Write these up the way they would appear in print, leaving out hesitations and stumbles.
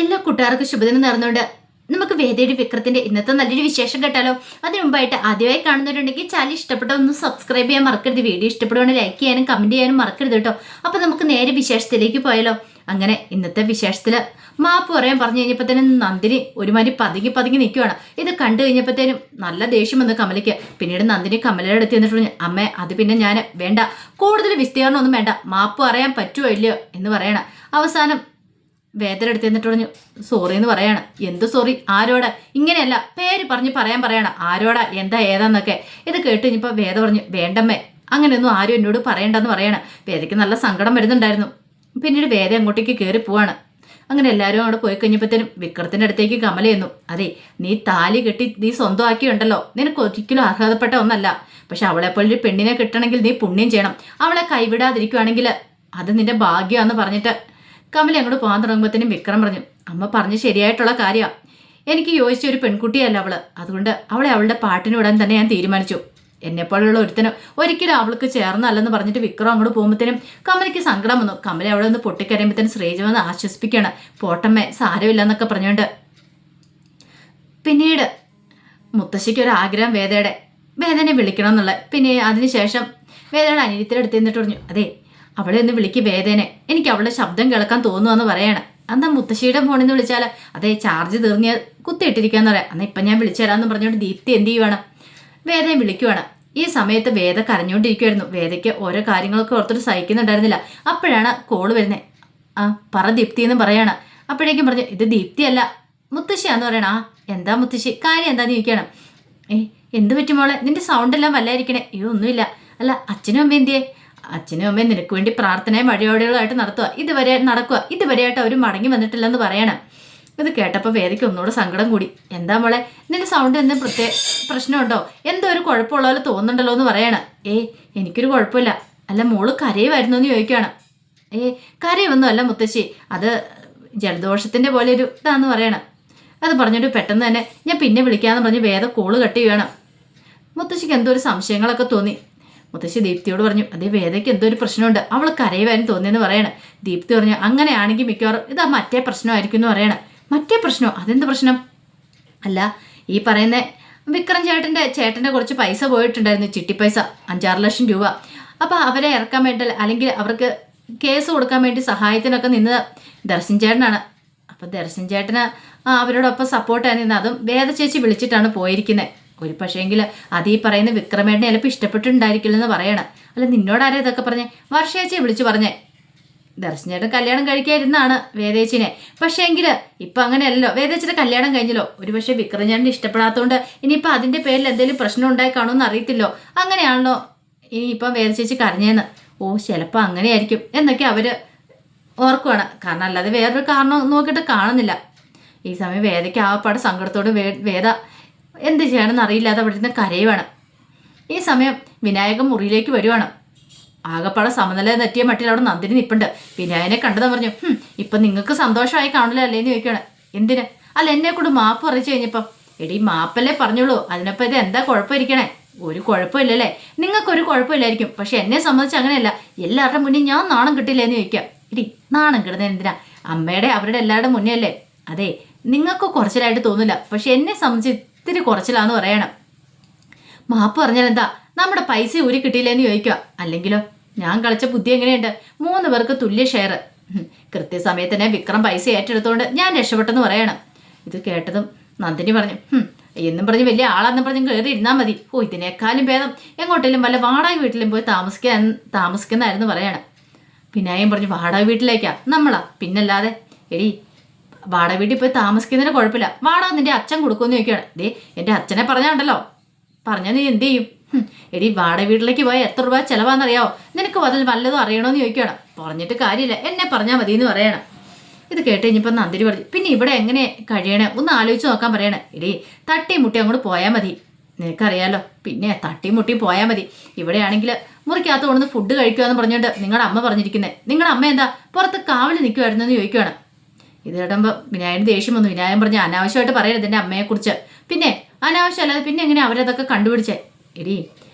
എല്ലാ കൂട്ടുകാർക്കും ശുഭദിനം നേർന്നുകൊണ്ട് നമുക്ക് വേദയുടെ വിക്രത്തിന്റെ ഇന്നത്തെ നല്ലൊരു വിശേഷം കേട്ടാലോ. അതിനു മുമ്പായിട്ട് ആദ്യമായി കാണുന്നവരുണ്ടെങ്കിൽ ചാനൽ ഇഷ്ടപ്പെട്ട ഒന്ന് സബ്സ്ക്രൈബ് ചെയ്യാൻ മറക്കരുത്. വീഡിയോ ഇഷ്ടപ്പെടുവാണെങ്കിൽ ലൈക്ക് ചെയ്യാനും കമന്റ് ചെയ്യാനും മറക്കരുത് കേട്ടോ. അപ്പൊ നമുക്ക് നേരെ വിശേഷത്തിലേക്ക് പോയാലോ. അങ്ങനെ ഇന്നത്തെ വിശേഷത്തില് മാപ്പ് പറയാൻ പറഞ്ഞു കഴിഞ്ഞപ്പോഴത്തേനും നന്ദിനി ഒരുമാതിരി പതുങ്ങി നിൽക്കുവാണ്. ഇത് കണ്ടു കഴിഞ്ഞപ്പോഴത്തേനും നല്ല ദേഷ്യം വന്നു കമലയ്ക്ക്. പിന്നീട് നന്ദിനി കമലയുടെ അടുത്ത് എന്നിട്ട് അമ്മേ അത് പിന്നെ ഞാൻ വേണ്ട, കൂടുതൽ വിസ്തീർണം ഒന്നും വേണ്ട, മാപ്പ് പറയാൻ പറ്റുമോ ഇല്ലയോ എന്ന് പറയണം. അവസാനം വേദന എടുത്ത് എന്നിട്ട് പറഞ്ഞു സോറി എന്ന് പറയാണ്. എന്ത് സോറി? ആരോടാ? ഇങ്ങനെയല്ല, പേര് പറയാൻ പറയണ ആരോടാ എന്താ ഏതാന്നൊക്കെ. ഇത് കേട്ട് കഴിഞ്ഞപ്പോൾ വേദ പറഞ്ഞു വേണ്ടമ്മേ, അങ്ങനെയൊന്നും ആരും എന്നോട് പറയണ്ടെന്ന് പറയണം. വേദയ്ക്ക് നല്ല സങ്കടം വരുന്നുണ്ടായിരുന്നു. പിന്നീട് വേദ അങ്ങോട്ടേക്ക് കയറി പോവാണ്. അങ്ങനെ എല്ലാവരും അവിടെ പോയി കഴിഞ്ഞപ്പോഴത്തേനും വിക്രത്തിൻ്റെ അടുത്തേക്ക് കമല ചെന്നു. അതെ, നീ താലി കെട്ടി നീ സ്വന്തമാക്കിയുണ്ടല്ലോ, നിനക്ക് ഒരിക്കലും അർഹതപ്പെട്ട ഒന്നല്ല. പക്ഷെ അവളെപ്പോലൊരു പെണ്ണിനെ കിട്ടണമെങ്കിൽ നീ പുണ്യം ചെയ്യണം. അവളെ കൈവിടാതിരിക്കുവാണെങ്കിൽ അത് നിന്റെ ഭാഗ്യമാണെന്ന് പറഞ്ഞിട്ട് കമല അങ്ങോട്ട് പോകാൻ തുടങ്ങുമ്പോഴത്തേനും വിക്രം പറഞ്ഞു അമ്മ പറഞ്ഞ് ശരിയായിട്ടുള്ള കാര്യമാണ്. എനിക്ക് യോജിച്ച ഒരു പെൺകുട്ടിയല്ല അവള്, അതുകൊണ്ട് അവളെ അവളുടെ പാട്ടിന് വിടാൻ തന്നെ ഞാൻ തീരുമാനിച്ചു. എന്നെപ്പോലുള്ള ഒരുത്തനും ഒരിക്കലും അവൾക്ക് ചേർന്നല്ലെന്ന് പറഞ്ഞിട്ട് വിക്രം അങ്ങോട്ട് പോകുമ്പോഴത്തേനും കമലയ്ക്ക് സങ്കടം വന്നു. കമല അവിടെ നിന്ന് പൊട്ടിക്കരയുമ്പോഴത്തേനും ശ്രീജ വന്ന് ആശ്വസിപ്പിക്കുകയാണ്. പോട്ടമ്മേ, സാരമില്ല എന്നൊക്കെ പറഞ്ഞുകൊണ്ട് പിന്നീട് മുത്തശ്ശിക്ക് ഒരു ആഗ്രഹം വേദനെ വിളിക്കണം എന്നുള്ള. പിന്നെ അതിനുശേഷം വേദയുടെ അനിയത്തിയുടെ നിന്നിട്ട് പറഞ്ഞു അതെ, അവളെ ഒന്ന് വിളിക്ക് വേദനെ, എനിക്ക് അവളുടെ ശബ്ദം കേൾക്കാൻ തോന്നുമെന്ന് പറയണം. എന്താ മുത്തശ്ശിയുടെ ഫോണിൽ നിന്ന് വിളിച്ചാൽ അതെ ചാർജ് തീർന്ന് കുത്തിയിട്ടിരിക്കാന്ന് പറയാം. എന്നാൽ ഇപ്പം ഞാൻ വിളിച്ചു തരാമെന്ന് പറഞ്ഞുകൊണ്ട് ദീപ്തി എന്ത് ചെയ്യുവാണ്, വേദയെ വിളിക്കുവാണ്. ഈ സമയത്ത് വേദ കരഞ്ഞുകൊണ്ടിരിക്കുമായിരുന്നു. വേദയ്ക്ക് ഓരോ കാര്യങ്ങളൊക്കെ ഓർത്തിട്ട് സഹിക്കുന്നുണ്ടായിരുന്നില്ല. അപ്പോഴാണ് കോള് വരുന്നത്. ആ പറ ദീപ്തി എന്ന് പറയാണ്. അപ്പോഴേക്കും പറഞ്ഞു ഇത് ദീപ്തിയല്ല മുത്തശ്ശിയാന്ന് പറയണം. ആ എന്താ മുത്തശ്ശി, കാര്യം എന്താന്ന് ചോദിക്കണം. എന്ത് പറ്റും മോളെ, നിന്റെ സൗണ്ട് എല്ലാം വല്ലായിരിക്കണേ. അയ്യോ ഒന്നുമില്ല. അല്ല അച്ഛനും അമ്മ എന്തിയേ? അച്ഛനും അമ്മയും നിനക്ക് വേണ്ടി പ്രാർത്ഥനയും വഴിപാടുകളായിട്ട് ഇതുവരെയായിട്ട് അവർ മടങ്ങി വന്നിട്ടില്ലെന്ന് പറയണം. ഇത് കേട്ടപ്പോൾ വേദയ്ക്ക് ഒന്നുകൂടെ സങ്കടം കൂടി. എന്താ മോളെ, നിന്റെ സൗണ്ട് എന്തും പ്രശ്നമുണ്ടോ? എന്തോ ഒരു കുഴപ്പമുള്ള പോലെ തോന്നുന്നുണ്ടല്ലോ എന്ന് പറയണം. എനിക്കൊരു കുഴപ്പമില്ല. അല്ല മോള് കരയുമായിരുന്നു എന്ന് ചോദിക്കുകയാണ്. കരയൊന്നും അല്ല മുത്തശ്ശി, അത് ജലദോഷത്തിൻ്റെ പോലെ ഒരു ഇതാന്ന് പറയണം. അത് പറഞ്ഞിട്ട് പെട്ടെന്ന് തന്നെ ഞാൻ പിന്നെ വിളിക്കാമെന്ന് പറഞ്ഞ് വേദ കോള് കട്ട് ചെയ്യണം. മുത്തശ്ശിക്ക് എന്തോ ഒരു സംശയങ്ങളൊക്കെ തോന്നി. മുത്തശ്ശി ദീപ്തിയോട് പറഞ്ഞു അതേ വേദയ്ക്ക് എന്തോ ഒരു പ്രശ്നമുണ്ട്, അവൾ കരയുവാനും തോന്നിയെന്ന് പറയണം. ദീപ്തി പറഞ്ഞു അങ്ങനെയാണെങ്കിൽ മിക്കവാറും ഇതാ മറ്റേ പ്രശ്നമായിരിക്കും എന്ന് പറയണം. മറ്റേ പ്രശ്നമോ? അതെന്ത് പ്രശ്നം? അല്ല ഈ പറയുന്ന വിക്രം ചേട്ടൻ്റെ കുറച്ച് പൈസ പോയിട്ടുണ്ടായിരുന്നു, ചിട്ടി പൈസ 5-6 ലക്ഷം രൂപ. അപ്പോൾ അവരെ ഇറക്കാൻ വേണ്ടി അല്ലെങ്കിൽ അവർക്ക് കേസ് കൊടുക്കാൻ വേണ്ടി സഹായത്തിനൊക്കെ നിന്നത് ദർശൻ ചേട്ടനാണ്. അപ്പോൾ ദർശൻ ചേട്ടന് അവരോടൊപ്പം സപ്പോർട്ടാണ് നിന്നത്. അതും വേദ ചേച്ചി വിളിച്ചിട്ടാണ് പോയിരിക്കുന്നത്. ഒരു പക്ഷേങ്കിൽ അത് ഈ പറയുന്ന വിക്രമേട്ടനെ ചിലപ്പോൾ ഇഷ്ടപ്പെട്ടിട്ടുണ്ടായിരിക്കില്ലെന്ന് പറയണം. അല്ല നിന്നോടാരാ ഇതൊക്കെ പറഞ്ഞേ? വർഷേച്ചിയെ വിളിച്ചു പറഞ്ഞേ. ദർശൻ ചേട്ടൻ കല്യാണം കഴിക്കാതിരുന്നാണ് വേദേച്ചിനെ. പക്ഷേങ്കിൽ ഇപ്പം അങ്ങനെയല്ലോ, വേദേച്ചിയുടെ കല്യാണം കഴിഞ്ഞല്ലോ. ഒരു പക്ഷേ വിക്രം ചേട്ടൻ ഇഷ്ടപ്പെടാത്തതുകൊണ്ട് ഇനിയിപ്പോൾ അതിൻ്റെ പേരിൽ എന്തെങ്കിലും പ്രശ്നം ഉണ്ടായി കാണുമെന്ന് അറിയത്തില്ലോ. അങ്ങനെയാണല്ലോ ഇനിയിപ്പം വേദചേച്ചി കരഞ്ഞേന്ന്. ചിലപ്പോൾ അങ്ങനെയായിരിക്കും എന്നൊക്കെ അവർ ഓർക്കുവാണ്. കാരണം അല്ലാതെ വേറൊരു കാരണം നോക്കിയിട്ട് കാണുന്നില്ല. ഈ സമയം വേദയ്ക്ക് ആവപ്പാട് സങ്കടത്തോട് വേദ എന്ത് ചെയ്യണമെന്ന് അറിയില്ലാതെ അവിടെ നിന്ന് കരയുവാണ്. ഈ സമയം വിനായകൻ മുറിയിലേക്ക് വരുവാണ്. ആകപ്പാടെ സമനില തെറ്റിയ മട്ടിൽ അവിടെ നന്ദിനി നിൽപ്പുണ്ട്. വിനായകനെ കണ്ടതാ പറഞ്ഞു ഇപ്പം നിങ്ങൾക്ക് സന്തോഷമായി കാണില്ല അല്ലേന്ന് ചോദിക്കുകയാണ്. എന്തിന്? അല്ല എന്നെ കൂടെ മാപ്പ് അറിയിച്ചു കഴിഞ്ഞപ്പം. എടീ മാപ്പല്ലേ പറഞ്ഞോളൂ, അതിനപ്പം ഇത് എന്താ കുഴപ്പമിരിക്കണേ? ഒരു കുഴപ്പമില്ലല്ലേ? നിങ്ങൾക്കൊരു കുഴപ്പമില്ലായിരിക്കും, പക്ഷെ എന്നെ സംബന്ധിച്ച് അങ്ങനെയല്ല. എല്ലാവരുടെ മുന്നിൽ ഞാൻ നാണം കിട്ടില്ലേന്ന് ചോദിക്കാം. എടീ നാണം കിടുന്നത് എന്തിനാ? അമ്മയുടെ അവരുടെ എല്ലാവരുടെ മുന്നേ അല്ലേ? അതെ നിങ്ങൾക്ക് കുറച്ചിലായിട്ട് തോന്നില്ല, പക്ഷെ എന്നെ സംബന്ധിച്ച് ഇത്തിരി കുറച്ചിലാന്ന് പറയണം. മാപ്പ് പറഞ്ഞാൽ എന്താ, നമ്മുടെ പൈസ ഊരി കിട്ടിയില്ലേന്ന് ചോദിക്കുക. അല്ലെങ്കിലോ ഞാൻ കളിച്ച ബുദ്ധി എങ്ങനെയുണ്ട്? 3 പേർക്ക് തുല്യ ഷെയർ. കൃത്യസമയത്ത് തന്നെ വിക്രം പൈസ ഏറ്റെടുത്തുകൊണ്ട് ഞാൻ രക്ഷപ്പെട്ടെന്ന് പറയണം. ഇത് കേട്ടതും നന്ദിനി പറഞ്ഞു എന്നും പറഞ്ഞ് വലിയ ആളാന്ന് പറഞ്ഞ് കയറി ഇരുന്നാൽ മതി. ഇതിനേക്കാളും ഭേദം എങ്ങോട്ടേലും വല്ല വാടക വീട്ടിലും പോയി താമസിക്കുന്നതായിരുന്നു പറയണം. വിനായകൻ പറഞ്ഞു വാടക വീട്ടിലേക്കാ നമ്മളാ? പിന്നല്ലാതെ. എടി വാടക വീട്ടിൽ പോയി താമസിക്കുന്നതിന് കുഴപ്പമില്ല, വാടക നിന്റെ അച്ഛൻ കൊടുക്കുമെന്ന് ചോദിക്കുകയാണ്. എൻ്റെ അച്ഛനെ പറഞ്ഞാണ്ടല്ലോ, പറഞ്ഞാൽ നീ എന്ത് ചെയ്യും? എടി വാടക വീട്ടിലേക്ക് പോയാൽ എത്ര രൂപ ചിലവാണെന്നറിയാവോ? നിനക്ക് അതിൽ വല്ലതും അറിയണമെന്ന് ചോദിക്കുകയാണ്. പറഞ്ഞിട്ട് കാര്യമില്ല, എന്നെ പറഞ്ഞാൽ മതി എന്ന് പറയണം. ഇത് കേട്ട് കഴിഞ്ഞപ്പോൾ നന്ദിനി പറഞ്ഞു പിന്നെ ഇവിടെ എങ്ങനെ കഴിയണേ ഒന്ന് ആലോചിച്ച് നോക്കാൻ പറയണേ. എടി തട്ടി മുട്ടി അങ്ങോട്ട് പോയാൽ മതി, നിനക്കറിയാലോ. പിന്നെ തട്ടി മുട്ടി പോയാൽ മതി. ഇവിടെയാണെങ്കിൽ മുറിക്കകത്ത് കൊണ്ടുവന്ന് ഫുഡ് കഴിക്കുമെന്ന് പറഞ്ഞുകൊണ്ട് നിങ്ങളുടെ അമ്മ പറഞ്ഞിരിക്കുന്നത്. നിങ്ങളുടെ അമ്മ എന്താ പുറത്ത് കാവൽ നിൽക്കുമായിരുന്നു എന്ന് ചോദിക്കുകയാണ്. ഇത് കേട്ടുമ്പോൾ വിനായകന് ദേഷ്യം വന്നു. വിനായകൻ പറഞ്ഞ് അനാവശ്യമായിട്ട് പറയരുത് എൻ്റെ അമ്മയെക്കുറിച്ച്. പിന്നെ അനാവശ്യമല്ലാതെ പിന്നെ എങ്ങനെ അവരതൊക്കെ കണ്ടുപിടിച്ചേ? എടി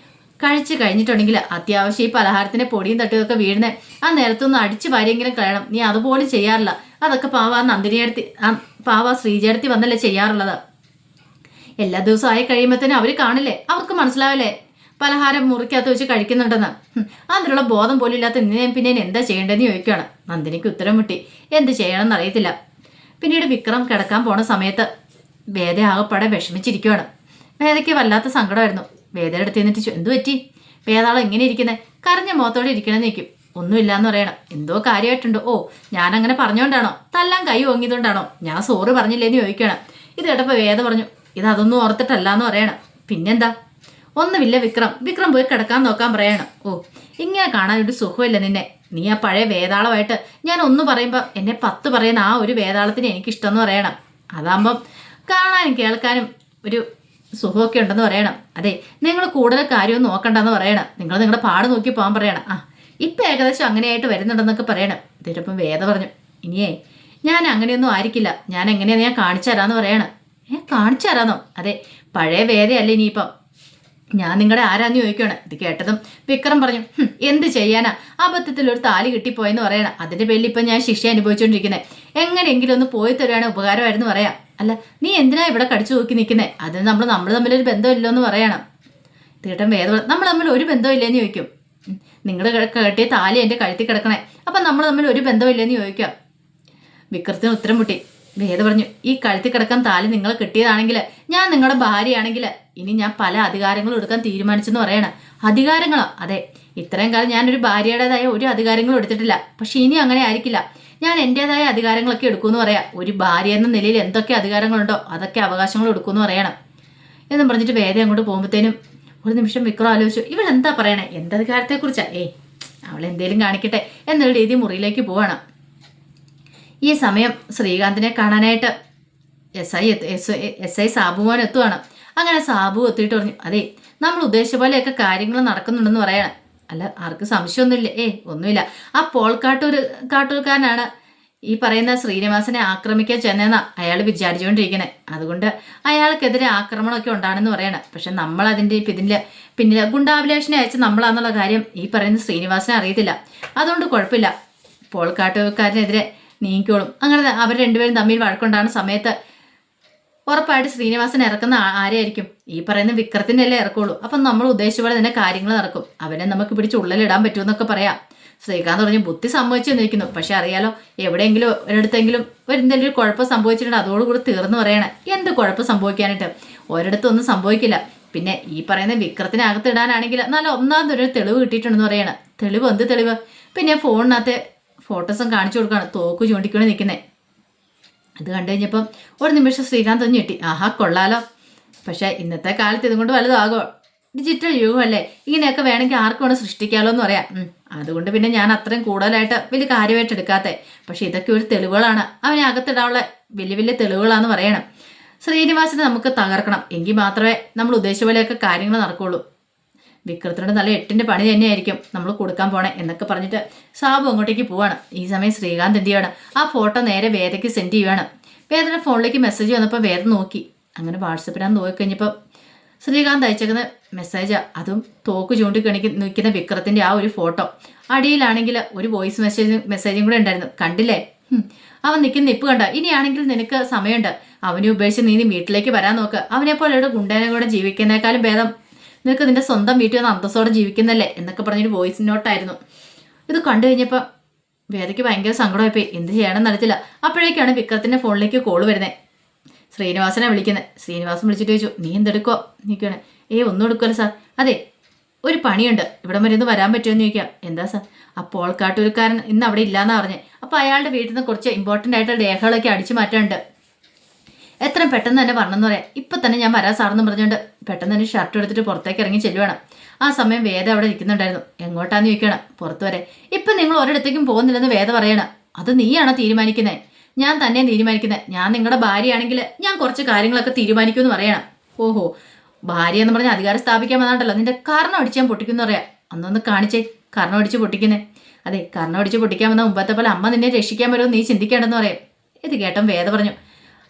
കഴിച്ച് കഴിഞ്ഞിട്ടുണ്ടെങ്കിൽ അത്യാവശ്യം ഈ പലഹാരത്തിൻ്റെ പൊടിയും തട്ടിയൊക്കെ വീഴുന്നേ ആ നേരത്തൊന്ന് അടിച്ച് വാരിയെങ്കിലും കളയണം. നീ അതുപോലെ ചെയ്യാറില്ല. അതൊക്കെ പാവ നന്ദിനിയെടുത്തി പാവ ശ്രീജയെടുത്തി വന്നല്ലേ ചെയ്യാറുള്ളത്. എല്ലാ ദിവസവും ആയി കഴിയുമ്പോഴത്തേനും അവർ കാണില്ലേ, അവർക്ക് മനസ്സിലാവില്ലേ പലഹാരം മുറിക്കകത്ത് വെച്ച് കഴിക്കുന്നുണ്ടെന്ന്. അതിനുള്ള ബോധം പോലും ഇല്ലാത്ത പിന്നെ എന്താ ചെയ്യേണ്ടതെന്ന് ചോദിക്കുകയാണ്. നന്ദിനിക്ക് ഉത്തരം മുട്ടി. എന്ത് ചെയ്യണമെന്ന് അറിയത്തില്ല. പിന്നീട് വിക്രം കിടക്കാൻ പോണ സമയത്ത് വേദ ആകെപ്പാടെ വിഷമിച്ചിരിക്കുകയാണ്. വേദയ്ക്ക് വല്ലാത്ത സങ്കടമായിരുന്നു. വേദയുടെ അടുത്ത് നിന്നിട്ട് എന്തു പറ്റി, വേദാളം എങ്ങനെ ഇരിക്കുന്നത്, കരഞ്ഞ മുഖത്തോടെ ഇരിക്കണമെന്ന് നിൽക്കും. ഒന്നുമില്ലാന്ന് പറയണം. എന്തോ കാര്യമായിട്ടുണ്ടോ? ഓ, ഞാനങ്ങനെ പറഞ്ഞുകൊണ്ടാണോ, തല്ലാൻ കൈ ഓങ്ങിയതുകൊണ്ടാണോ, ഞാൻ സോറി പറഞ്ഞില്ലേന്ന് ചോദിക്കണം. ഇത് കേട്ടപ്പോൾ വേദ പറഞ്ഞു, ഇതൊന്നും ഓർത്തിട്ടല്ലാന്ന് പറയണം. പിന്നെന്താ, ഒന്നുമില്ല വിക്രം പോയി കിടക്കാൻ നോക്കാൻ പറയണം. ഓ, ഇങ്ങനെ കാണാൻ ഒരു സുഖമില്ല നിന്നെ. നീ ആ പഴയ വേതാളമായിട്ട് ഞാൻ ഒന്ന് പറയുമ്പോൾ എന്നെ 10 പറയുന്ന ആ ഒരു വേതാളത്തിന് എനിക്കിഷ്ടമെന്ന് പറയണം. അതാകുമ്പം കാണാനും കേൾക്കാനും ഒരു സുഖമൊക്കെ ഉണ്ടെന്ന് പറയണം. അതെ, നിങ്ങൾ കൂടുതൽ കാര്യമൊന്നും നോക്കണ്ടെന്ന് പറയണം. നിങ്ങൾ നിങ്ങളുടെ പാട് നോക്കി പോകാൻ പറയണം. ഇപ്പം ഏകദേശം അങ്ങനെയായിട്ട് വരുന്നുണ്ടെന്നൊക്കെ പറയണം. ഇതിനൊപ്പം വേദ പറഞ്ഞു, ഇനിയേ ഞാൻ അങ്ങനെയൊന്നും ആയിരിക്കില്ല, ഞാൻ എങ്ങനെയാന്ന് ഞാൻ കാണിച്ചു തരാമെന്ന് പറയണം. കാണിച്ചു തരാമെന്നോ? അതെ, പഴയ വേദയല്ല ഇനിയിപ്പം ഞാൻ നിങ്ങളുടെ ആരാന്ന് ചോദിക്കുകയാണ്. ഇത് കേട്ടതും വിക്രം പറഞ്ഞു, എന്ത് ചെയ്യാനാ, അബദ്ധത്തിൽ ഒരു താലി കിട്ടിപ്പോയെന്ന് പറയണം. അതിന്റെ പേരിൽ ഇപ്പം ഞാൻ ശിക്ഷ അനുഭവിച്ചുകൊണ്ടിരിക്കുന്നത്. എങ്ങനെയെങ്കിലും ഒന്ന് പോയി തരുവാണെങ്കിൽ ഉപകാരമായിരുന്നു പറയാം. അല്ല, നീ എന്തിനാ ഇവിടെ കടിച്ചു നോക്കി നിൽക്കുന്നത്? അത് നമ്മൾ തമ്മിലൊരു ബന്ധമില്ലോ എന്ന് പറയണം. തീട്ടം വേദ നമ്മൾ തമ്മിൽ ഒരു ബന്ധമില്ലേന്ന് ചോദിക്കും. നിങ്ങൾ കെട്ടിയ താലി എൻ്റെ കഴുത്തിൽ കിടക്കണേ, അപ്പം നമ്മൾ തമ്മിൽ ഒരു ബന്ധമില്ലെന്ന് ചോദിക്കാം. വിക്രത്തിന് ഉത്തരം മുട്ടി. വേദ പറഞ്ഞു, ഈ കഴുത്തിൽ കിടക്കാൻ താലി നിങ്ങൾ കെട്ടിയതാണെങ്കിൽ, ഞാൻ നിങ്ങളുടെ ഭാര്യയാണെങ്കിൽ ഇനി ഞാൻ പല അധികാരങ്ങളും എടുക്കാൻ തീരുമാനിച്ചെന്ന് പറയണം. അധികാരങ്ങളോ? അതെ, ഇത്രയും കാലം ഞാനൊരു ഭാര്യയുടേതായ ഒരു അധികാരങ്ങളും എടുത്തിട്ടില്ല. പക്ഷെ ഇനി അങ്ങനെ ആയിരിക്കില്ല. ഞാൻ എൻ്റെതായ അധികാരങ്ങളൊക്കെ എടുക്കുമെന്ന് പറയാം. ഒരു ഭാര്യ എന്ന നിലയിൽ എന്തൊക്കെ അധികാരങ്ങളുണ്ടോ അതൊക്കെ അവകാശങ്ങൾ എടുക്കുമെന്ന് പറയണം എന്നും പറഞ്ഞിട്ട് വേദ അങ്ങോട്ട് പോകുമ്പോഴത്തേനും ഒരു നിമിഷം വിക്രം ആലോചിച്ചു, ഇവളെന്താ പറയണേ, എന്തധികാരത്തെക്കുറിച്ചാ? അവളെന്തേലും കാണിക്കട്ടെ എന്നുള്ള രീതി മുറിയിലേക്ക് പോവാണ്. ഈ സമയം ശ്രീകാന്തിനെ കാണാനായിട്ട് എസ് ഐ സാബുമോൻ എത്തുവാണ്. അങ്ങനെ സാബു എത്തിയിട്ട് പറഞ്ഞു, അതെ, നമ്മൾ ഉദ്ദേശിച്ച പോലെയൊക്കെ കാര്യങ്ങൾ നടക്കുന്നുണ്ടെന്ന് പറയണം. അല്ല, ആർക്ക് സംശയമൊന്നുമില്ല? ഒന്നുമില്ല. ആ കാട്ടൂർക്കാരനാണ് ഈ പറയുന്ന ശ്രീനിവാസനെ ആക്രമിക്കാൻ ചെന്നെന്നാ അയാൾ വിചാരിച്ചുകൊണ്ടിരിക്കുന്നത്. അതുകൊണ്ട് അയാൾക്കെതിരെ ആക്രമണമൊക്കെ ഉണ്ടാണെന്ന് പറയണം. പക്ഷെ നമ്മൾ അതിൻ്റെ പിന്നിൽ ഗുണ്ടാഭിലാഷിനെ അയച്ച് നമ്മളാന്നുള്ള കാര്യം ഈ പറയുന്ന ശ്രീനിവാസനെ അറിയത്തില്ല. അതുകൊണ്ട് കുഴപ്പമില്ല, കാട്ടൂർക്കാരനെതിരെ നീങ്ങിക്കോളും. അങ്ങനെ അവർ രണ്ടുപേരും തമ്മിൽ വഴക്കുണ്ടാകുന്ന സമയത്ത് ഉറപ്പായിട്ട് ശ്രീനിവാസൻ ഇറക്കുന്ന ആരെയായിരിക്കും? ഈ പറയുന്ന വിക്രത്തിൻ്റെ അല്ലേ ഇറക്കുള്ളൂ. അപ്പം നമ്മൾ ഉദ്ദേശിച്ച പോലെ തന്നെ കാര്യങ്ങൾ നടക്കും. അവനെ നമുക്ക് പിടിച്ച് ഉള്ളിലിടാൻ പറ്റുമെന്നൊക്കെ പറയാം. ശ്രീകാന്ത് പറഞ്ഞു, ബുദ്ധി സംഭവിച്ചു എന്നിരിക്കുന്നു. പക്ഷെ അറിയാലോ, എവിടെയെങ്കിലും ഒരിടത്തെങ്കിലും എന്തെങ്കിലും ഒരു കുഴപ്പം സംഭവിച്ചിട്ടുണ്ട്, അതോടുകൂടി തീർന്നു പറയണേ. എന്ത് കുഴപ്പം സംഭവിക്കാനായിട്ട്? ഒരിടത്തൊന്നും സംഭവിക്കില്ല. പിന്നെ ഈ പറയുന്ന വിക്രത്തിനകത്ത് ഇടാനാണെങ്കിൽ നല്ല ഒന്നാമതൊരു തെളിവ് കിട്ടിയിട്ടുണ്ടെന്ന് പറയണം. തെളിവ്? എന്ത് തെളിവ്? പിന്നെ ഫോണിനകത്തെ ഫോട്ടോസും കാണിച്ചു കൊടുക്കുകയാണ്, തോക്ക് ചൂണ്ടിക്കൊണ്ട് നിൽക്കുന്നത്. അത് കണ്ടു കഴിഞ്ഞപ്പം ഒരു നിമിഷം ശ്രീകാന്ത് ഒന്ന് ഞെട്ടി. ആഹാ, കൊള്ളാലോ. പക്ഷേ ഇന്നത്തെ കാലത്ത് ഇതും കൊണ്ട് വലുതാകോ? ഡിജിറ്റൽ യുഗമല്ലേ, ഇങ്ങനെയൊക്കെ വേണമെങ്കിൽ ആർക്കും വേണം സൃഷ്ടിക്കാമല്ലോ എന്ന് പറയാം. അതുകൊണ്ട് പിന്നെ ഞാൻ അത്രയും കൂടുതലായിട്ട് വലിയ കാര്യമായിട്ട് എടുക്കാത്തേ. പക്ഷെ ഇതൊക്കെ ഒരു തെളിവുകളാണ്, അവനെ അകത്തിടാനുള്ള വലിയ വലിയ തെളിവുകളാന്ന് പറയണം. ശ്രീനിവാസനെ നമുക്ക് തകർക്കണം, എങ്കിൽ മാത്രമേ നമ്മൾ ഉദ്ദേശിച്ച പോലെയൊക്കെ കാര്യങ്ങൾ നടക്കുകയുള്ളൂ. വിക്രത്തിനോട് നല്ല 8ന്റെ പണി തന്നെയായിരിക്കും നമ്മൾ കൊടുക്കാൻ പോണേ എന്നൊക്കെ പറഞ്ഞിട്ട് സാബു അങ്ങോട്ടേക്ക് പോവാണ്. ഈ സമയം ശ്രീകാന്ത് എന്ത് ചെയ്യാണ്, ആ ഫോട്ടോ നേരെ വേദയ്ക്ക് സെൻഡ് ചെയ്യുവാണ്. വേദയുടെ ഫോണിലേക്ക് മെസ്സേജ് വന്നപ്പോൾ വേദ നോക്കി. അങ്ങനെ വാട്സപ്പിനാന്ന് നോക്കിക്കഴിഞ്ഞപ്പോൾ ശ്രീകാന്ത് അയച്ചേക്കുന്ന മെസ്സേജാണ്. അതും തോക്ക് നിൽക്കുന്ന വിക്രത്തിൻ്റെ ആ ഒരു ഫോട്ടോ. അടിയിലാണെങ്കിൽ ഒരു വോയിസ് മെസ്സേജും കൂടെ ഉണ്ടായിരുന്നു. കണ്ടില്ലേ, അവൻ നിൽക്കുന്ന നിപ്പ് കണ്ട. ഇനിയാണെങ്കിൽ നിനക്ക് സമയമുണ്ട്, അവനെ ഉപേക്ഷിച്ച് നീ വീട്ടിലേക്ക് വരാൻ നോക്ക്. അവനെപ്പോലെ ഒരു ഗുണ്ടേനെ കൂടെ ജീവിക്കുന്നേക്കാളും ഭേദം നിനക്ക് നിന്റെ സ്വന്തം വീട്ടിൽ നിന്ന് അന്തസ്സോടെ ജീവിക്കുന്നല്ലേ എന്നൊക്കെ പറഞ്ഞൊരു വോയിസ് നോട്ടായിരുന്നു. ഇത് കണ്ടു കഴിഞ്ഞപ്പോൾ വേദയ്ക്ക് ഭയങ്കര സങ്കടമായിപ്പോയി. എന്ത് ചെയ്യണം നടത്തില്ല. അപ്പോഴേക്കാണ് വിക്രത്തിൻ്റെ ഫോണിലേക്ക് കോള് വരുന്നത്. ശ്രീനിവാസനെ വിളിക്കുന്നത്. ശ്രീനിവാസൻ വിളിച്ചിട്ട് ചോദിച്ചു, നീ എന്തെടുക്കോ നിൽക്കുകയാണ്? ഒന്നും എടുക്കുമല്ലോ സാർ. അതെ, ഒരു പണിയുണ്ട്, ഇവിടെ വരെ ഒന്ന് വരാൻ പറ്റുമെന്ന് ചോദിക്കാം. എന്താ സാർ? അപ്പോൾ കാട്ടൂർക്കാരൻ ഇന്ന് അവിടെ ഇല്ലയെന്നാണ് പറഞ്ഞത്. അപ്പോൾ അയാളുടെ വീട്ടിൽ നിന്ന് കുറച്ച് ഇമ്പോർട്ടൻ്റ് ആയിട്ടുള്ള രേഖകളൊക്കെ അടിച്ചു മാറ്റാനുണ്ട്. എത്രയും പെട്ടെന്ന് തന്നെ വരണമെന്ന് പറയാം. ഇപ്പം തന്നെ ഞാൻ വരാൻ സാറെന്ന് പറഞ്ഞുകൊണ്ട് പെട്ടെന്ന് തന്നെ ഷർട്ട് എടുത്തിട്ട് പുറത്തേക്ക് ഇറങ്ങി ചെല്ലുവാണ്. ആ സമയം വേദ അവിടെ ഇരിക്കുന്നുണ്ടായിരുന്നു. എങ്ങോട്ടാന്ന് ചോദിക്കണം. പുറത്ത് വരെ. ഇപ്പം നിങ്ങൾ ഒരിടത്തേക്കും പോകുന്നില്ലെന്ന് വേദ പറയണം. അത് നീയാണോ തീരുമാനിക്കുന്നത്? ഞാൻ തന്നെ തീരുമാനിക്കുന്നത്. ഞാൻ നിങ്ങളുടെ ഭാര്യയാണെങ്കിൽ ഞാൻ കുറച്ച് കാര്യങ്ങളൊക്കെ തീരുമാനിക്കുമെന്ന് പറയണം. ഓഹോ, ഭാര്യ എന്ന് പറഞ്ഞാൽ അധികാരം സ്ഥാപിക്കാൻ വന്നാണ്ടല്ലോ, നിന്റെ കർണം അടിച്ച് ഞാൻ പൊട്ടിക്കുമെന്ന് പറയാം. അന്നൊന്ന് കാണിച്ചേ, കർണം അടിച്ച് പൊട്ടിക്കുന്നേ. അതെ, കർണം അടിച്ച് പൊട്ടിക്കാൻ വന്ന മുമ്പത്തെ പോലെ അമ്മ നിന്നെ രക്ഷിക്കാൻ വരുമോ നീ ചിന്തിക്കേണ്ടെന്ന് പറയാം. ഇത് കേട്ടം വേദ പറഞ്ഞു,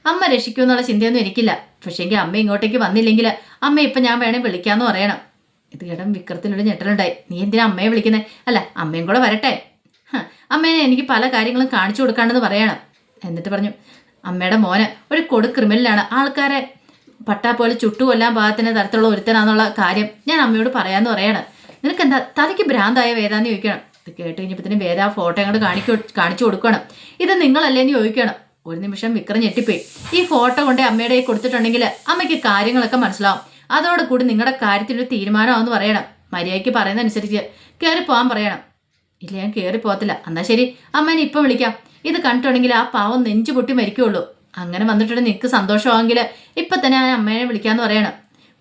അമ്മ രക്ഷിക്കുമെന്നുള്ള ചിന്തയൊന്നും എനിക്കില്ല. പക്ഷേങ്കിൽ അമ്മ ഇങ്ങോട്ടേക്ക് വന്നില്ലെങ്കിൽ അമ്മ ഇപ്പം ഞാൻ വേണേൽ വിളിക്കാമെന്ന് പറയണം. ഇത് കേട്ടം വിക്രത്തിനൊരു ഞെട്ടലുണ്ടായി. നീ എന്തിനാ അമ്മയെ വിളിക്കുന്നത്? അല്ല, അമ്മയും കൂടെ വരട്ടെ. അമ്മേനെ എനിക്ക് പല കാര്യങ്ങളും കാണിച്ചു കൊടുക്കാണ്ടെന്ന് പറയണം. എന്നിട്ട് പറഞ്ഞു, അമ്മയുടെ മോന് ഒരു കൊടു ക്രിമിനലാണ്, ആൾക്കാരെ പട്ടാ പോലെ ചുട്ടുകൊല്ലാൻ പാകത്തിന് തരത്തിലുള്ള ഒരുത്തനാന്നുള്ള കാര്യം ഞാൻ അമ്മയോട് പറയാമെന്ന് പറയാണ്. നിനക്കെന്താ തലയ്ക്ക് ഭ്രാന്തായ വേദാന്ന് ചോദിക്കണം. ഇത് കേട്ട് കഴിഞ്ഞപ്പോഴത്തേനും വേദ ആ ഫോട്ടോ അങ്ങോട്ട് കാണിച്ചു കൊടുക്കണം. ഇത് നിങ്ങളല്ലേന്ന് ചോദിക്കണം. ഒരു നിമിഷം വിക്രം ഞെട്ടിപ്പോയി. ഈ ഫോട്ടോ കൊണ്ട് അമ്മയുടെ കയ്യിൽ കൊടുത്തിട്ടുണ്ടെങ്കിൽ അമ്മയ്ക്ക് കാര്യങ്ങളൊക്കെ മനസ്സിലാവും. അതോടെ കൂടി നിങ്ങളുടെ കാര്യത്തിനൊരു തീരുമാനമാണെന്ന് പറയണം. മര്യാദയ്ക്ക് പറയുന്നതനുസരിച്ച് കയറി പോകാൻ പറയണം. ഇല്ല, ഞാൻ കയറി പോകത്തില്ല. എന്നാ ശരി, അമ്മേനെ ഇപ്പം വിളിക്കാം. ഇത് കണ്ടിട്ടുണ്ടെങ്കിൽ ആ പാവം നെഞ്ചു പൊട്ടി മരിക്കുള്ളൂ. അങ്ങനെ വന്നിട്ടുണ്ടെങ്കിൽ നിനക്ക് സന്തോഷമാണെങ്കിൽ ഇപ്പം തന്നെ ഞാൻ അമ്മേനെ വിളിക്കാമെന്ന് പറയണം.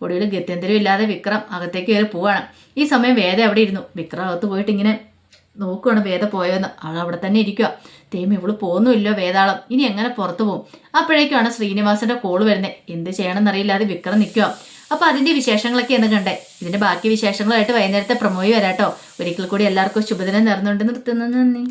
ഒടുവിൽ ഗത്യന്തരം ഇല്ലാതെ വിക്രം അകത്തേക്ക് കയറി പോവാണ്. ഈ സമയം വേദ അവിടെ ഇരുന്നു. വിക്രം അകത്ത് പോയിട്ട് ഇങ്ങനെ നോക്കുവാണ് വേദ പോയോന്ന്. അവൾ അവിടെ തന്നെ ഇരിക്കുക. തേമ ഇവള് പോകുന്നുമില്ലോ വേതാളം, ഇനി എങ്ങനെ പുറത്തു പോകും? അപ്പോഴേക്കാണ് ശ്രീനിവാസന്റെ കോള് വരുന്നത്. എന്ത് ചെയ്യണമെന്നറിയില്ലാതെ വിക്രം നിൽക്കുക. അപ്പൊ അതിന്റെ വിശേഷങ്ങളൊക്കെ എന്ന് കണ്ടേ. ഇതിന്റെ ബാക്കി വിശേഷങ്ങളായിട്ട് വൈകുന്നേരത്തെ പ്രമോയി വരാട്ടോ. ഒരിക്കൽ കൂടി എല്ലാവർക്കും ശുഭദിനം നേർന്നുകൊണ്ട് നിർത്തുന്നു. നന്ദി.